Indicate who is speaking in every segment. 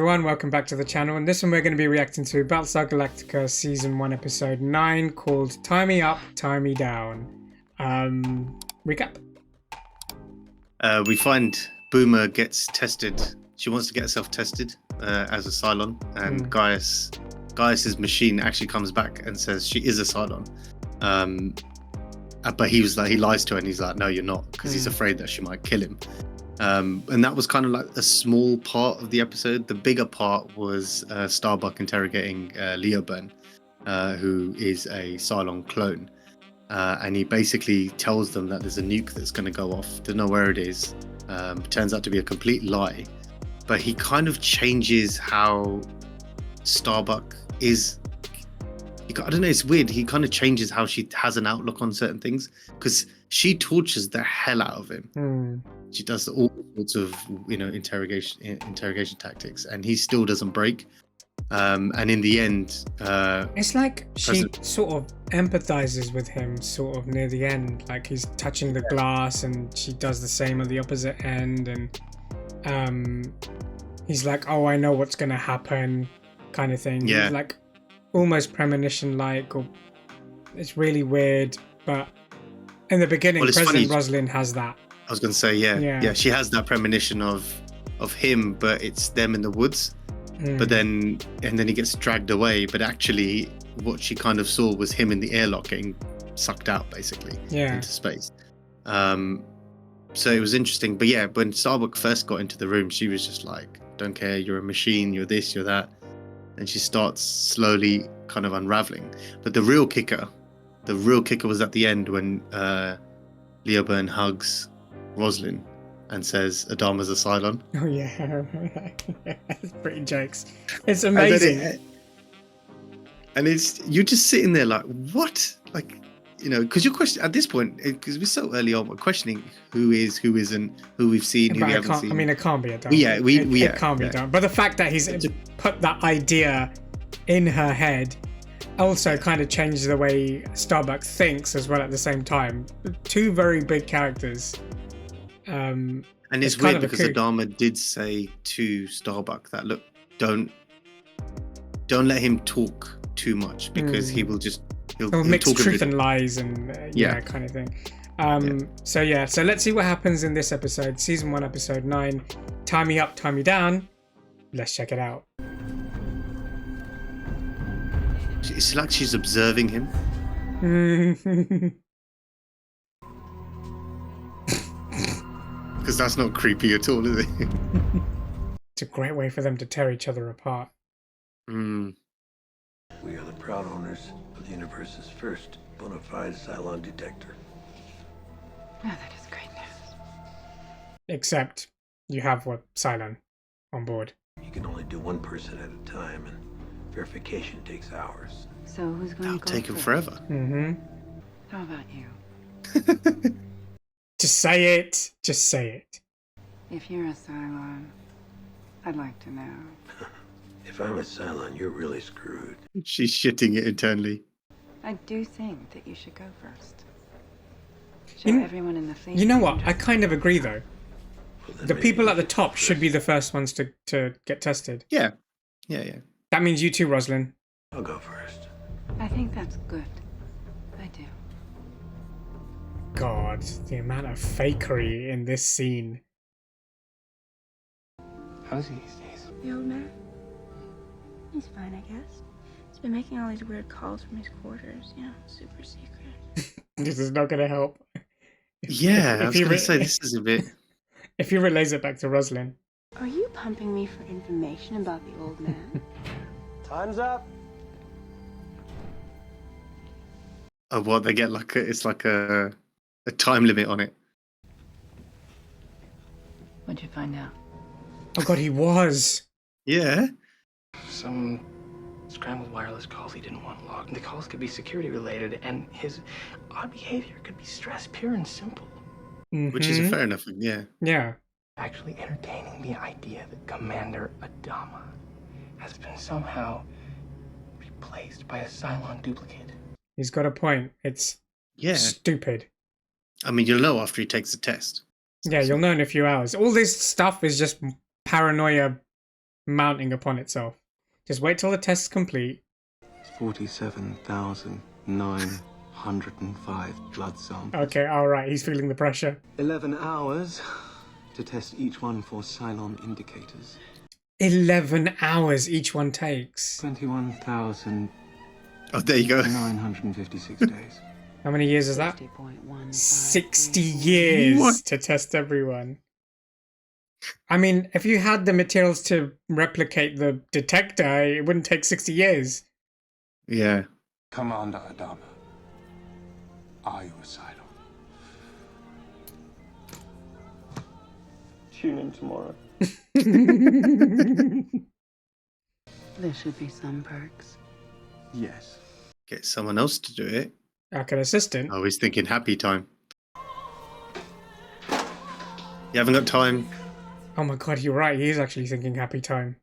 Speaker 1: everyone, welcome back to the channel. And this one we're going to be reacting to Battlestar Galactica Season 1 Episode 9 called Tie Me Up, Tie Me Down. Recap.
Speaker 2: We find Boomer gets tested. She wants to get herself tested as a Cylon, and Gaius's machine actually comes back and says she is a Cylon. But he lies to her and he's like, no, you're not, because he's afraid that she might kill him. And that was kind of like a small part of the episode. The bigger part was Starbuck interrogating Leo Byrne, who is a Cylon clone. And he basically tells them that there's a nuke that's going to go off. Don't know where it is. Turns out to be a complete lie. But he kind of changes how Starbuck is. I don't know, it's weird. He kind of changes how she has an outlook on certain things, because she tortures the hell out of him. She does all sorts of, interrogation tactics, and he still doesn't break. And in the end,
Speaker 1: it's like she sort of empathizes with him sort of near the end, like he's touching the glass and she does the same at the opposite end, and he's like, oh, I know what's gonna happen, kind of thing. He's like almost premonition like, or it's really weird. But in the beginning, President Rosalind has that.
Speaker 2: I was gonna say, yeah, she has that premonition of him, but it's them in the woods. But then he gets dragged away, but actually what she kind of saw was him in the airlock getting sucked out, basically, into space. So it was interesting. But yeah, when Starbuck first got into the room, she was just like, don't care, you're a machine, you're this, you're that. And she starts slowly kind of unraveling. But the real kicker was at the end when Leo Byrne hugs Rosalind and says Adama's a Cylon.
Speaker 1: Oh yeah, that's pretty jokes. It's amazing.
Speaker 2: And it's, you're just sitting there like, what? Like, because you're questioning at this point, because we're so early on, we're questioning who is, who isn't, who we've seen, who we haven't seen.
Speaker 1: I mean, it can't be Adama.
Speaker 2: It
Speaker 1: can't be Adama. But the fact that he's put that idea in her head also kind of changes the way Starbuck thinks as well at the same time. Two very big characters.
Speaker 2: And it's weird because Adama did say to Starbuck that, look, don't let him talk too much, because he'll
Speaker 1: mix truth and lies and kind of thing. So let's see what happens in this episode, Season 1, Episode 9, Tie Me Up, Tie Me Down. Let's check it out.
Speaker 2: It's like she's observing him. Because that's not creepy at all, is it?
Speaker 1: It's a great way for them to tear each other apart.
Speaker 3: We are the proud owners of the universe's first bona fide Cylon detector.
Speaker 4: Oh, that is great news.
Speaker 1: Except you have Cylon on board.
Speaker 3: You can only do one person at a time, and verification takes hours.
Speaker 4: So who's going to go?
Speaker 2: That'll take him forever.
Speaker 4: How about you?
Speaker 1: Just say it. Just say it.
Speaker 4: If you're a Cylon, I'd like to know.
Speaker 3: If I'm a Cylon, you're really screwed.
Speaker 2: She's shitting it internally.
Speaker 4: I do think that you should go first. Show everyone in the fleet.
Speaker 1: You know what? I kind of agree, though. Well, the people at the top should be the first ones to get tested.
Speaker 2: Yeah.
Speaker 1: That means you too, Rosalind.
Speaker 3: I'll go first.
Speaker 4: I think that's good. I do.
Speaker 1: God, the amount of fakery in this scene.
Speaker 5: How's he these days?
Speaker 6: The old man? He's fine, I guess. He's been making all these weird calls from his quarters, super secret.
Speaker 1: This is not going to help.
Speaker 2: I was going to say, this is a bit...
Speaker 1: If he relays it back to Rosalind.
Speaker 6: Are you pumping me for information about the old man?
Speaker 3: Time's up.
Speaker 2: Oh, what? They get it's like a time limit on it.
Speaker 4: What'd you find out?
Speaker 1: Oh God, he was.
Speaker 2: Yeah.
Speaker 5: Some scrambled wireless calls he didn't want logged. The calls could be security related, and his odd behavior could be stress, pure and simple.
Speaker 2: Which is a fair enough,
Speaker 1: Yeah.
Speaker 5: Actually entertaining the idea that Commander Adama has been somehow replaced by a Cylon duplicate.
Speaker 1: He's got a point. It's stupid.
Speaker 2: I mean, you'll know after he takes the test.
Speaker 1: Yeah, you'll know in a few hours. All this stuff is just paranoia mounting upon itself. Just wait till the test's complete.
Speaker 7: 47,905 blood samples.
Speaker 1: Okay, alright, he's feeling the pressure.
Speaker 7: 11 hours to test each one for Cylon indicators.
Speaker 1: 11 hours each one takes.
Speaker 7: 21,956
Speaker 2: Oh, there you go.
Speaker 7: days.
Speaker 1: How many years is that?
Speaker 4: 60.153.
Speaker 1: 60 years
Speaker 2: What?
Speaker 1: to test everyone. I mean, if you had the materials to replicate the detector, it wouldn't take 60 years.
Speaker 2: Yeah.
Speaker 7: Commander Adama, are you a Cylon? Tune in tomorrow.
Speaker 4: There should be some perks.
Speaker 7: Yes.
Speaker 2: Get someone else to do it.
Speaker 1: Like an assistant.
Speaker 2: I was thinking happy time. You haven't got time.
Speaker 1: Oh my god, you're right. He is actually thinking happy time.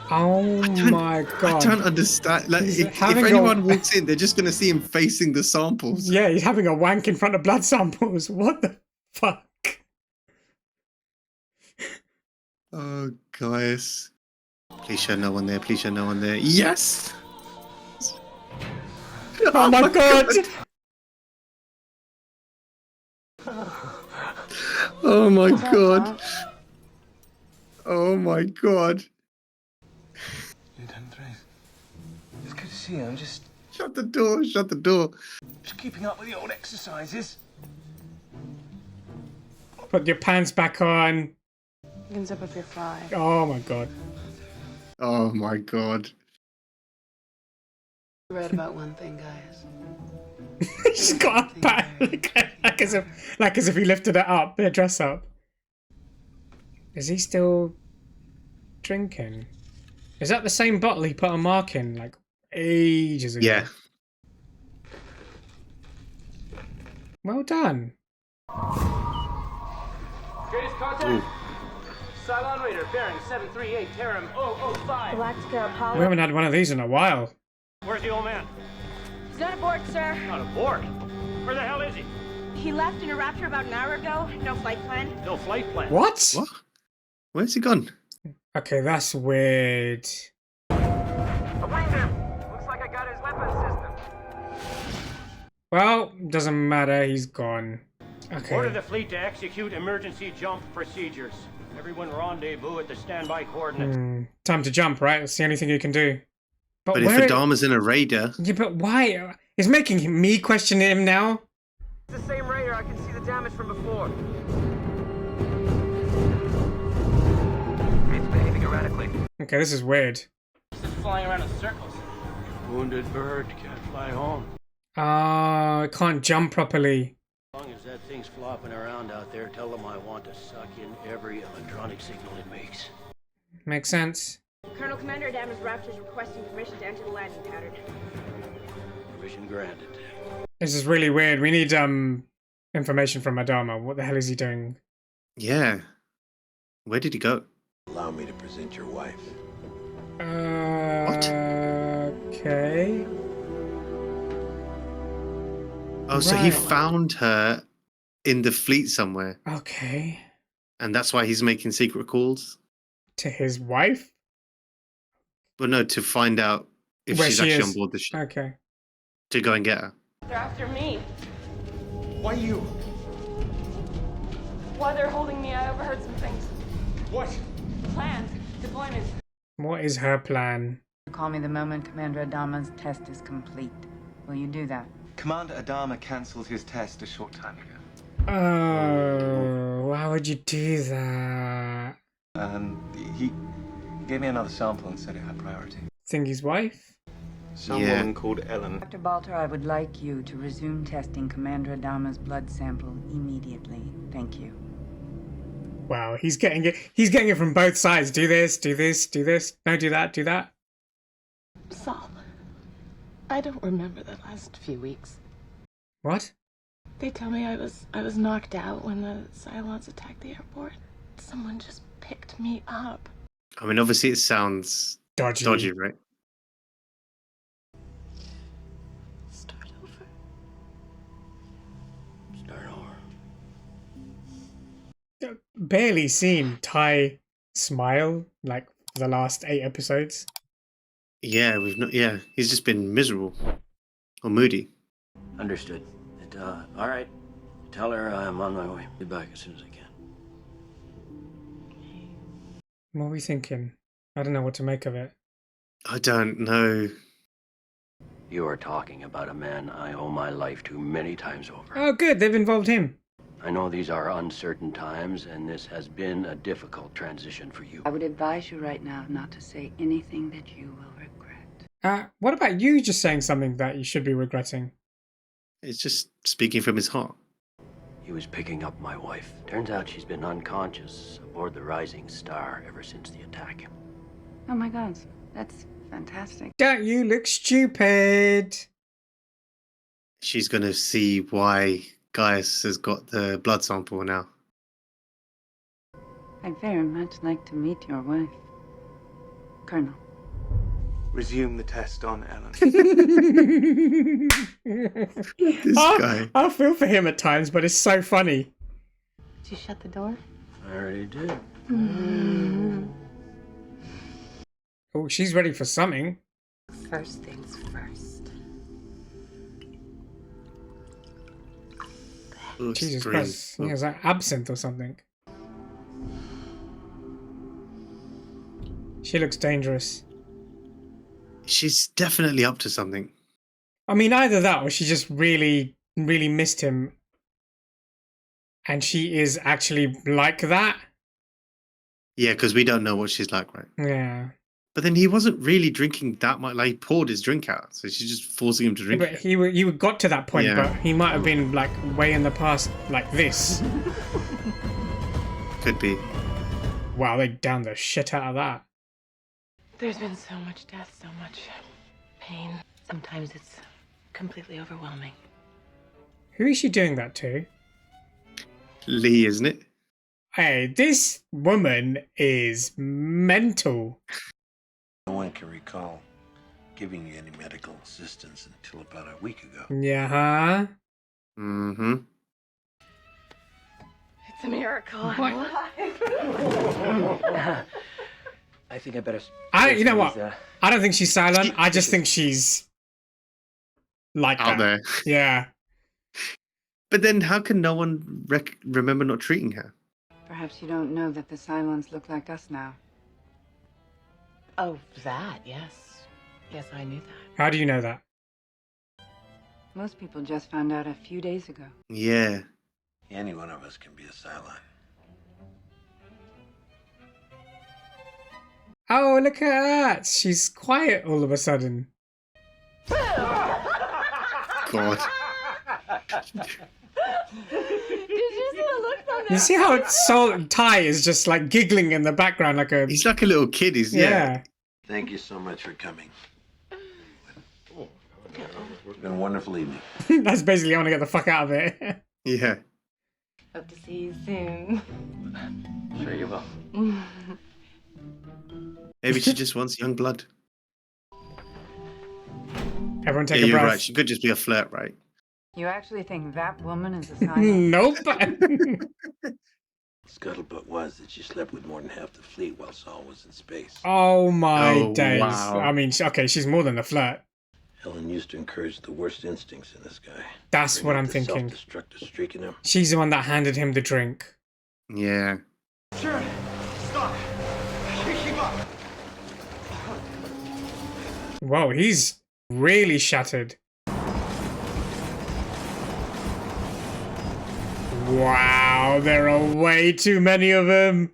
Speaker 1: Oh my
Speaker 2: I
Speaker 1: god.
Speaker 2: don't understand. Like,
Speaker 1: He's
Speaker 2: if
Speaker 1: having
Speaker 2: anyone walks in, they're just going to see him facing the samples.
Speaker 1: Yeah, he's having a wank in front of blood samples. What the fuck?
Speaker 2: Oh, guys. Please show no one there. Please show no one there. Yes!
Speaker 1: Oh my god!
Speaker 2: Oh my god. Oh my god.
Speaker 7: Lieutenant Trace. It's good to see you. I'm just
Speaker 2: Shut the door. Shut the door.
Speaker 7: keeping up with the old exercises.
Speaker 1: Put your pants back on.
Speaker 4: You can zip up your fly.
Speaker 1: Oh my god.
Speaker 2: Oh my god.
Speaker 4: I read about one thing, guys.
Speaker 1: She's got a back like as if he lifted it up, their dress up. Is he still drinking? Is that the same bottle he put a mark in like ages ago?
Speaker 2: Yeah.
Speaker 1: Well done.
Speaker 5: Greatest contact. Cylon Raider bearing 738 Terram 005.
Speaker 6: Galactica
Speaker 1: We
Speaker 6: Apollo.
Speaker 1: haven't had one of these in a while.
Speaker 5: Where's the old man?
Speaker 6: He's not aboard, sir.
Speaker 5: Not aboard. Where the hell is he?
Speaker 6: He left in a Raptor about an hour ago. No flight plan.
Speaker 5: No flight plan.
Speaker 1: What?
Speaker 2: What? Where's he gone?
Speaker 1: Okay, that's weird.
Speaker 5: Looks like I got his weapon system.
Speaker 1: Well, doesn't matter, he's gone.
Speaker 5: Order
Speaker 1: Okay.
Speaker 5: the fleet to execute emergency jump procedures. Everyone rendezvous at the standby coordinates.
Speaker 1: Time to jump, right? That's the only thing you can do.
Speaker 2: But if
Speaker 1: where-
Speaker 2: Adama's in a raider,
Speaker 1: Yeah, but why? It's making me question him now.
Speaker 5: It's the same Raider. I can see the damage from before. It's behaving erratically.
Speaker 1: Okay, this is weird.
Speaker 5: It's flying around in circles. Wounded bird can't fly home.
Speaker 1: It can't jump properly.
Speaker 8: As long as that thing's flopping around out there, tell them I want to suck in every electronic signal it makes.
Speaker 1: Makes sense.
Speaker 6: Colonel Commander Adama's Raptor's requesting permission to enter the landing pattern.
Speaker 8: Permission granted.
Speaker 1: This is really weird. We need information from Adama. What the hell is he doing?
Speaker 2: yeah. Where did he go?
Speaker 3: Allow me to present your wife.
Speaker 2: What?
Speaker 1: Okay.
Speaker 2: Oh, so he
Speaker 1: Right.
Speaker 2: found her in the fleet somewhere,
Speaker 1: Okay.
Speaker 2: and that's why he's making secret calls.
Speaker 1: To his wife?
Speaker 2: But no, to find out if
Speaker 1: Where
Speaker 2: she's
Speaker 1: she
Speaker 2: actually
Speaker 1: is.
Speaker 2: on board the ship
Speaker 1: Okay.
Speaker 2: to go and get her.
Speaker 6: They're after me.
Speaker 5: Why you?
Speaker 6: While they're holding me, I overheard some things.
Speaker 5: What?
Speaker 6: Plans. Deployment.
Speaker 1: What is her plan?
Speaker 4: Call me the moment Commander Adama's test is complete. Will you do that?
Speaker 7: Commander Adama cancelled his test a short time ago.
Speaker 1: Oh, why would you do that?
Speaker 7: He gave me another sample and said it had priority.
Speaker 1: Thingy's wife?
Speaker 7: Someone called Ellen.
Speaker 4: Dr. Balter, I would like you to resume testing Commander Adama's blood sample immediately. Thank you.
Speaker 1: Wow, he's getting it. He's getting it from both sides. Do this, do this, do this. No, do that, do that.
Speaker 9: Saul, I don't remember the last few weeks.
Speaker 1: What?
Speaker 9: They tell me I was knocked out when the Cylons attacked the airport. Someone just picked me up.
Speaker 2: I mean, obviously it sounds
Speaker 1: Dodgy.
Speaker 2: right?
Speaker 9: Start over.
Speaker 8: Start over.
Speaker 1: Barely seen Tigh smile like for the last 8 episodes.
Speaker 2: Yeah, we've not. Yeah, he's just been miserable or moody.
Speaker 8: Understood. All right. Tell her I'm on my way. Be back as soon as I can.
Speaker 1: What are we thinking? I don't know what to make of it.
Speaker 2: I don't know.
Speaker 8: You are talking about a man I owe my life to many times over.
Speaker 1: Oh, good. They've involved him.
Speaker 8: I know these are uncertain times, and this has been a difficult transition for you.
Speaker 4: I would advise you right now not to say anything that you will regret.
Speaker 1: What about you just saying something that you should be regretting?
Speaker 2: It's just speaking from his heart.
Speaker 8: He was picking up my wife. Turns out she's been unconscious aboard the Rising Star ever since the attack.
Speaker 4: Oh my God, that's fantastic.
Speaker 1: Don't you look stupid?
Speaker 2: She's gonna see why Gaius has got the blood sample now.
Speaker 4: I'd very much like to meet your wife, Colonel.
Speaker 7: Resume the test on Ellen.
Speaker 2: This guy.
Speaker 1: I feel for him at times, but it's so funny.
Speaker 9: Did you shut the door?
Speaker 8: I already did.
Speaker 1: Oh, she's ready for something.
Speaker 9: First things first.
Speaker 2: Oh,
Speaker 1: Jesus
Speaker 2: green.
Speaker 1: Christ. Yeah, it's like absinthe or something. She looks dangerous.
Speaker 2: She's definitely up to something.
Speaker 1: I mean, either that or she just really, really missed him. And she is actually like that.
Speaker 2: Yeah, because we don't know what she's like, right?
Speaker 1: Yeah.
Speaker 2: But then he wasn't really drinking that much. Like, he poured his drink out, so she's just forcing him to drink
Speaker 1: But
Speaker 2: it.
Speaker 1: he got to that point,
Speaker 2: Yeah.
Speaker 1: but he might have been like way in the past like this.
Speaker 2: Could be.
Speaker 1: Wow, they downed the shit out of that.
Speaker 9: There's been so much death, so much pain. Sometimes it's completely overwhelming.
Speaker 1: Who is she doing that to?
Speaker 2: Lee, isn't it?
Speaker 1: Hey, this woman is mental.
Speaker 3: No one can recall giving you any medical assistance until about a week ago.
Speaker 1: Yeah, huh?
Speaker 2: Mm-hmm.
Speaker 9: It's a miracle. I'm alive.
Speaker 5: I think I better.
Speaker 1: You know what? I don't think she's silent. I just think she's like
Speaker 2: Out
Speaker 1: that.
Speaker 2: there.
Speaker 1: Yeah.
Speaker 2: But then how can no one remember not treating her?
Speaker 4: Perhaps you don't know that the Cylons look like us now.
Speaker 9: Oh, that, yes. Yes, I knew that.
Speaker 1: How do you know that?
Speaker 4: Most people just found out a few days ago.
Speaker 2: Yeah.
Speaker 3: Any one of us can be a Cylon.
Speaker 1: Oh, look at that. She's quiet all of a sudden.
Speaker 2: God.
Speaker 1: You see how Tigh is just like giggling in the background like a...
Speaker 2: He's like a little kid. He's
Speaker 1: Yeah.
Speaker 3: Thank you so much for coming. It's been a wonderful evening.
Speaker 1: That's basically I want to get the fuck out of it.
Speaker 2: Yeah.
Speaker 9: Hope to see you soon.
Speaker 5: Sure you will.
Speaker 2: Maybe she just wants young blood.
Speaker 1: Everyone take
Speaker 2: Yeah,
Speaker 1: a
Speaker 2: you're
Speaker 1: breath.
Speaker 2: right. She could just be a flirt, right?
Speaker 4: You actually think that woman is a Cylon?
Speaker 1: Nope.
Speaker 3: Scuttlebutt was that she slept with more than half the fleet while Saul was in space.
Speaker 1: Oh my
Speaker 2: Oh,
Speaker 1: days.
Speaker 2: wow.
Speaker 1: I mean, okay, she's more than a flirt.
Speaker 3: Helen used to encourage the worst instincts in this guy.
Speaker 1: That's
Speaker 3: Bring
Speaker 1: what
Speaker 3: out
Speaker 1: I'm
Speaker 3: the
Speaker 1: thinking.
Speaker 3: Self-destructive streak in him.
Speaker 1: She's the one that handed him the drink.
Speaker 2: Yeah.
Speaker 7: Sure. Stop. Keep up.
Speaker 1: Whoa, he's really shattered. Wow, there are way too many of them.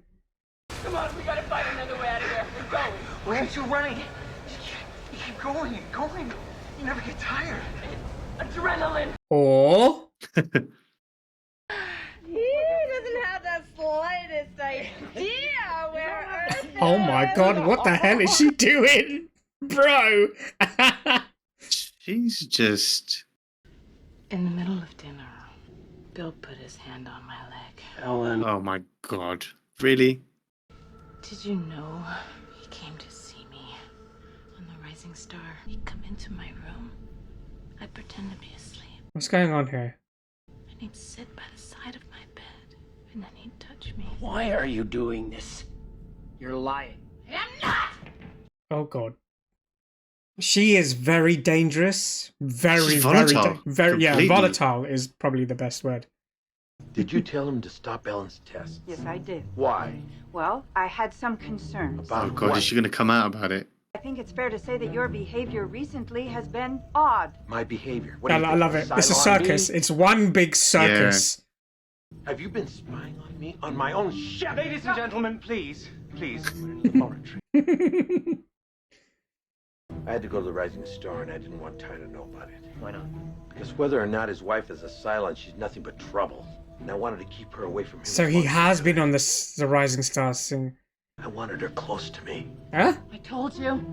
Speaker 5: Come on, we gotta find another way out of here. We're going.
Speaker 7: Why aren't you running? You keep going and going. You never get tired.
Speaker 5: Adrenaline.
Speaker 1: Or...
Speaker 6: He doesn't have the slightest idea where Earth is.
Speaker 1: Oh my god, what the hell is she doing? Bro!
Speaker 2: She's just...
Speaker 9: In the middle of dinner, Bill put his hand on my leg.
Speaker 8: Ellen.
Speaker 2: Oh my god. Really?
Speaker 9: Did you know he came to see me on the Rising Star? He'd come into my room. I'd pretend to be asleep.
Speaker 1: What's going on here?
Speaker 9: And he'd sit by the side of my bed. And then he'd touch me.
Speaker 8: Why are you doing this? You're lying.
Speaker 1: Oh god. She is very dangerous. Very,
Speaker 2: She's
Speaker 1: very,
Speaker 2: volatile,
Speaker 1: yeah,
Speaker 2: completely.
Speaker 1: volatile is probably the best word.
Speaker 3: Did you tell him to stop Ellen's tests?
Speaker 4: Yes, I did.
Speaker 3: Why?
Speaker 4: Well, I had some concerns.
Speaker 3: About
Speaker 2: Oh god,
Speaker 3: what?
Speaker 2: is she going to come out about it?
Speaker 4: I think it's fair to say that your behavior recently has been odd.
Speaker 3: My behavior. What do you
Speaker 1: I
Speaker 3: think,
Speaker 1: love it. It's a
Speaker 3: Cylon me?
Speaker 1: circus. It's one big circus.
Speaker 3: Have you been spying on me on my own ship?
Speaker 7: Ladies and gentlemen, please. Please. We're in the laboratory.
Speaker 3: I had to go to the Rising Star, and I didn't want Tigh to know about it.
Speaker 8: Why not?
Speaker 3: Because whether or not his wife is a Cylon, she's nothing but trouble. And I wanted to keep her away from him.
Speaker 1: So he has been on the Rising Stars thing.
Speaker 3: I wanted her close to me.
Speaker 1: Huh?
Speaker 9: I told you.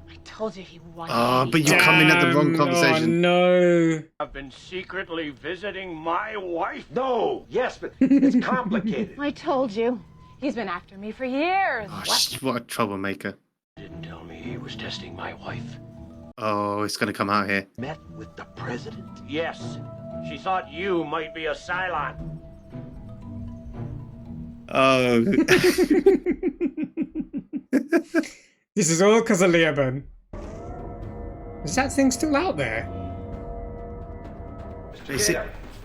Speaker 9: I told you he wanted
Speaker 2: Oh,
Speaker 9: me.
Speaker 2: but you come in at the wrong
Speaker 1: Damn,
Speaker 2: conversation.
Speaker 1: Oh no.
Speaker 8: I've been secretly visiting my wife.
Speaker 3: No! Yes, but it's complicated.
Speaker 9: I told you. He's been after me for years.
Speaker 2: Oh, what a troublemaker.
Speaker 8: Didn't tell me he was testing my wife.
Speaker 2: Oh, it's going to come out here.
Speaker 3: Met with the president.
Speaker 8: Yes. She thought you might be a Cylon.
Speaker 2: Oh.
Speaker 1: This is all because of Leoben. Is that thing still out there?
Speaker 2: Is it,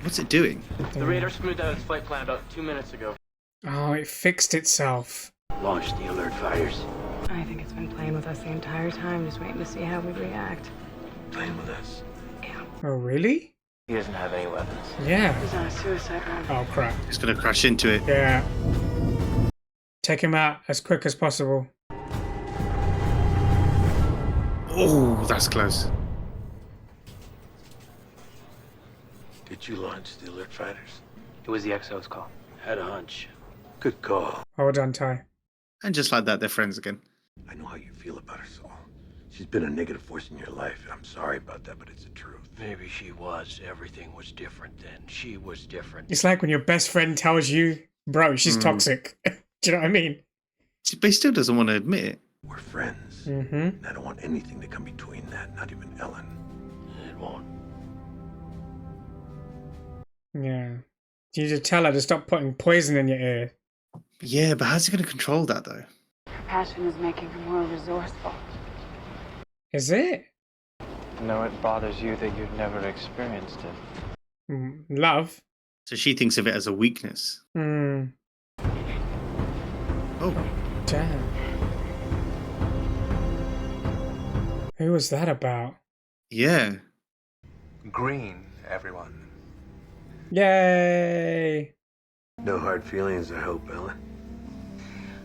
Speaker 2: what's it doing?
Speaker 5: The radar smoothed out its flight plan about 2 minutes ago.
Speaker 1: Oh, it fixed itself.
Speaker 8: Launch the alert fighters.
Speaker 6: I think it's been playing with us the entire time, just waiting to see how we react.
Speaker 3: Playing with us.
Speaker 1: Oh, really?
Speaker 5: He doesn't have any weapons.
Speaker 1: Yeah.
Speaker 6: He's on a suicide run.
Speaker 1: Oh, crap.
Speaker 2: It's going to crash into it.
Speaker 1: Yeah. Take him out as quick as possible.
Speaker 2: Oh, that's close.
Speaker 3: Did you launch the alert fighters?
Speaker 5: It was the XO's call.
Speaker 8: Had a hunch.
Speaker 3: Good call.
Speaker 1: Well done, Tigh.
Speaker 2: And just like that, they're friends again.
Speaker 3: I know how you feel about her, Saul. She's been a negative force in your life. I'm sorry about that, but it's the truth.
Speaker 8: Maybe she was. Everything was different then. She was different.
Speaker 1: It's like when your best friend tells you, bro, she's toxic. Do you know what I mean?
Speaker 2: But he still doesn't want to admit it.
Speaker 3: We're friends.
Speaker 1: Mm-hmm.
Speaker 3: And I don't want anything to come between that, not even Ellen.
Speaker 8: It won't.
Speaker 1: Yeah. You need to tell her to stop putting poison in your ear.
Speaker 2: Yeah, but how's he going to control that, though?
Speaker 4: Her passion is making her more resourceful.
Speaker 1: Is it?
Speaker 5: No, it bothers you that you've never experienced it.
Speaker 1: Love?
Speaker 2: So she thinks of it as a weakness.
Speaker 1: Hmm.
Speaker 2: Oh.
Speaker 1: Damn. Who was that about?
Speaker 2: Yeah.
Speaker 7: Green, everyone.
Speaker 1: Yay!
Speaker 3: No hard feelings, I hope, Ellen.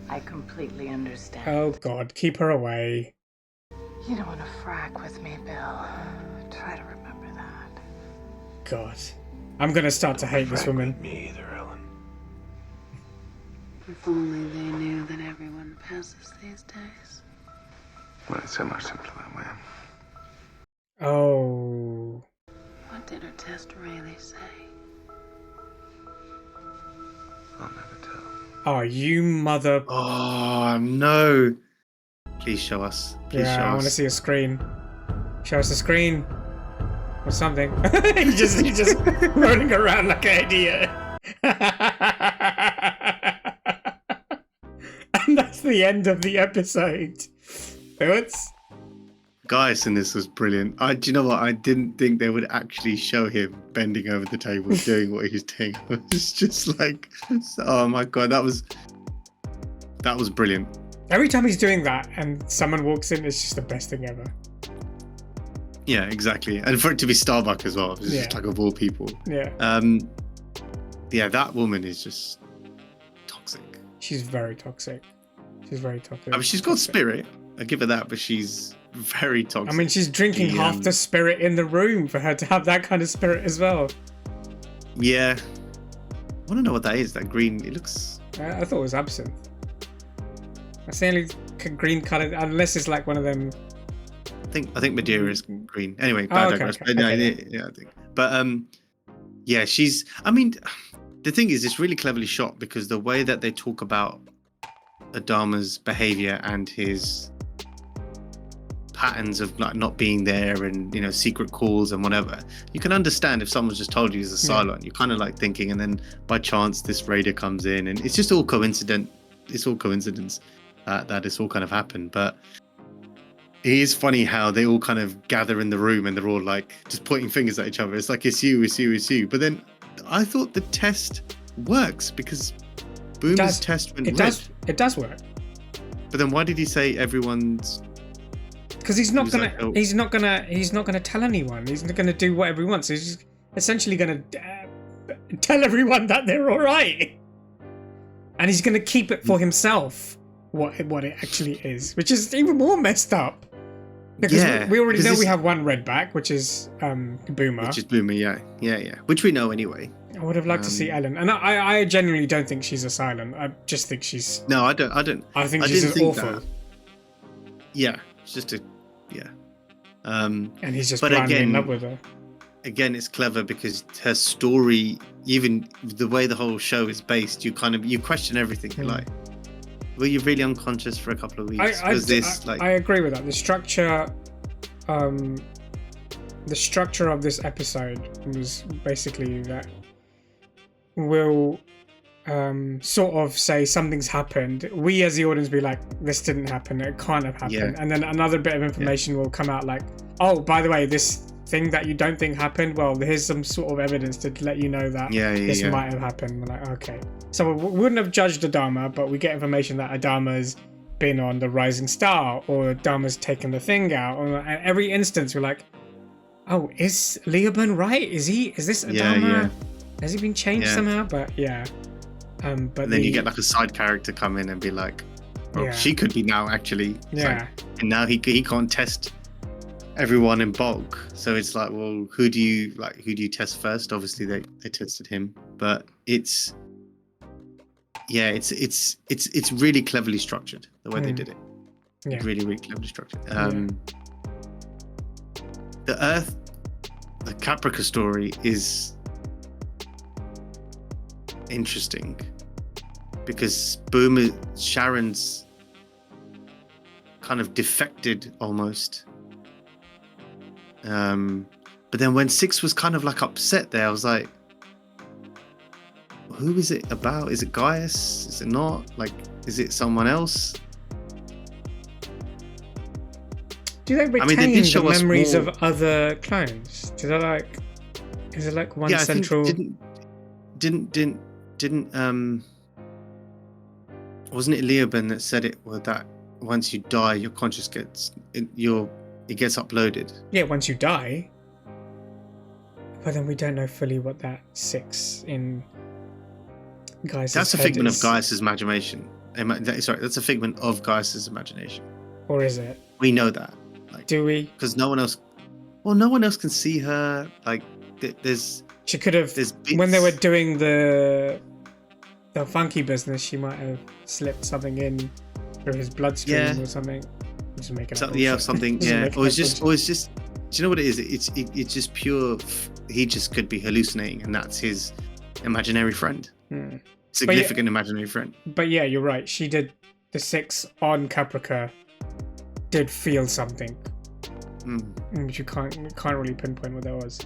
Speaker 4: I completely understand.
Speaker 1: Oh god, keep her away.
Speaker 6: You don't want to frack with me, Bill. Try to remember that.
Speaker 1: God. I'm gonna start to hate this woman.
Speaker 3: Me either, Ellen.
Speaker 6: If only they knew that everyone passes these days.
Speaker 7: Well, it's so much simpler that way.
Speaker 1: Oh.
Speaker 6: What did her test really say?
Speaker 7: I'll never tell.
Speaker 1: Oh, you mother...
Speaker 2: Oh, no. Please show us. Please
Speaker 1: yeah,
Speaker 2: show
Speaker 1: I
Speaker 2: us.
Speaker 1: want to see a screen. Show us a screen. Or something. he's just running around like an idiot. And that's the end of the episode. Thoughts?
Speaker 2: Guys, and this was brilliant. Do you know what? I didn't think they would actually show him bending over the table doing what he's doing. It's just like, oh my god, that was brilliant.
Speaker 1: Every time he's doing that and someone walks in, it's just the best thing ever.
Speaker 2: Yeah, exactly. And for it to be Starbuck as well, it's just like of all people.
Speaker 1: Yeah.
Speaker 2: Yeah, that woman is just toxic.
Speaker 1: She's very toxic. She's very toxic.
Speaker 2: I mean, she's got spirit. I give her that, but she's very toxic.
Speaker 1: I mean, she's drinking half the spirit in the room for her to have that kind of spirit as well.
Speaker 2: Yeah. I want to know what that is. That green. It looks.
Speaker 1: I thought it was absinthe. That's the only green colour, unless it's like one of them.
Speaker 2: I think Madeira is green. Anyway, I digress.
Speaker 1: Okay.
Speaker 2: Yeah, I think. But yeah, she's. I mean, the thing is, it's really cleverly shot because the way that they talk about Adama's behavior and his patterns of like not being there and secret calls and whatever, you can understand if someone's just told you he's a Cylon. You're kind of like thinking, and then by chance this raider comes in, and it's just all coincident. It's all coincidence. that this all kind of happened. But it is funny how they all kind of gather in the room and they're all like just pointing fingers at each other. It's like, it's you, it's you, it's you. But then I thought the test works because Boomer's test went red.
Speaker 1: It does work.
Speaker 2: But then why did he say everyone's?
Speaker 1: Because he's not gonna tell anyone. He's not gonna do whatever he wants. He's just essentially gonna tell everyone that they're all right, and he's gonna keep it for himself. What it actually is, which is even more messed up. Because we already know we have one redback, which is Boomer.
Speaker 2: Which is Boomer, yeah. Which we know anyway.
Speaker 1: I would have liked to see Ellen, and I genuinely don't think she's a silent. I just think she's.
Speaker 2: No, I don't. I
Speaker 1: think she's just awful.
Speaker 2: That. Yeah, it's just
Speaker 1: and he's just blindly in love with her.
Speaker 2: Again, it's clever because her story, even the way the whole show is based, you question everything. You're like, were you really unconscious for a couple of weeks?
Speaker 1: I agree with that. The structure of this episode was basically that we'll sort of say something's happened. We as the audience be like, this didn't happen, it can't have happened. And then another bit of information will come out like, oh, by the way, this thing that you don't think happened, well, here's some sort of evidence to let you know that this might have happened. We're like, okay. So we wouldn't have judged Adama, but we get information that Adama's been on the Rising Star, or Adama's taken the thing out. Or every instance, we're like, oh, is Leoben right? Is this Adama? Has he been changed somehow? But but
Speaker 2: then you get like a side character come in and be like, well, she could be now actually.
Speaker 1: Yeah.
Speaker 2: And now he can't test everyone in bulk. So it's like, well, who do you test first? Obviously they tested him, but it's really cleverly structured the way they did it. Really, really cleverly structured. The Caprica story is interesting because Sharon's kind of defected almost. But then when Six was kind of like upset there, I was like, who is it about? Is it Gaius? Is it not? Like, is it someone else?
Speaker 1: Do they retain the memories of other clones? Is it like one central?
Speaker 2: I think didn't wasn't it Leoben that said it? Well, that once you die, your conscious it gets uploaded.
Speaker 1: Yeah, once you die. But then we don't know fully what that Six in Gaius'
Speaker 2: That's a
Speaker 1: head
Speaker 2: figment
Speaker 1: is.
Speaker 2: of Gaius' imagination. Sorry, that's a figment of Gaius' imagination.
Speaker 1: Or is it?
Speaker 2: We know that. Like,
Speaker 1: do we?
Speaker 2: Because no one else can see her. Like, there's.
Speaker 1: She could have. When they were doing the funky business, she might have slipped something in through his bloodstream or something. Just make it up.
Speaker 2: Something. Yeah, or it's just. Do you know what it is? It's just pure. He just could be hallucinating, and that's his imaginary friend. Significant imaginary friend.
Speaker 1: But yeah, you're right. She did. The Six on Caprica did feel something, which you can't really pinpoint what that was.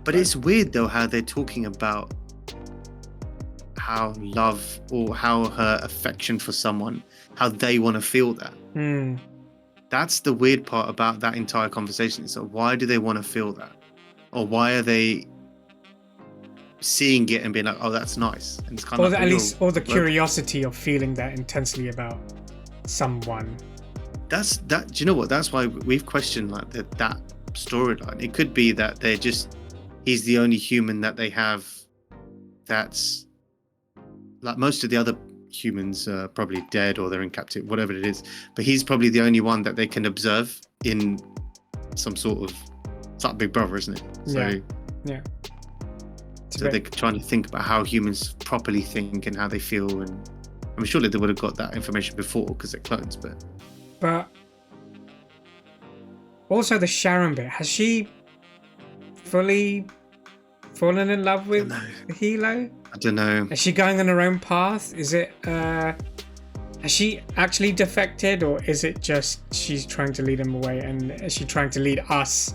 Speaker 2: But it's weird though how they're talking about how love or how her affection for someone, how they want to feel that. That's the weird part about that entire conversation. So why do they want to feel that? Or why are they seeing it and being like, oh, that's nice? And it's kind of
Speaker 1: or the curiosity of feeling that intensely about someone.
Speaker 2: Do you know what? That's why we've questioned like that storyline. It could be that he's the only human that they have that's like most of the other humans are probably dead or they're in captivity, whatever it is, but he's probably the only one that they can observe in some sort of, it's like Big Brother, isn't it? So they're trying to think about how humans properly think and how they feel, and I'm sure they would have got that information before because they're clones, but
Speaker 1: also the Sharon bit, has she fully fallen in love with Hilo?
Speaker 2: I don't know.
Speaker 1: Is she going on her own path? Is it has she actually defected, or is it just she's trying to lead him away, and is she trying to lead us?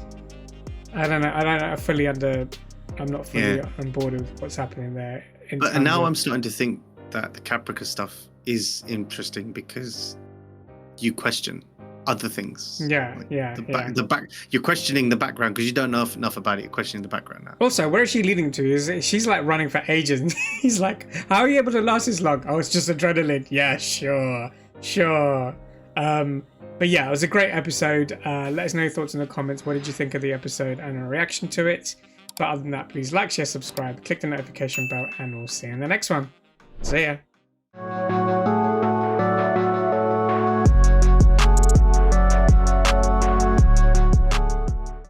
Speaker 1: I don't know. I'm not fully on board with what's happening there.
Speaker 2: And now I'm starting to think that the Caprica stuff is interesting because you question other things.
Speaker 1: Yeah,
Speaker 2: Like,
Speaker 1: yeah,
Speaker 2: the back. You're questioning the background because you don't know enough about it. You're questioning the background now.
Speaker 1: Also, where is she leading to? Is she's like running for ages? He's like, "How are you able to last this long?" Oh, it's just adrenaline. Yeah, sure. But yeah, it was a great episode. Let us know your thoughts in the comments. What did you think of the episode and a reaction to it? But other than that, please like, share, subscribe, click the notification bell, and we'll see you in the next one. See ya.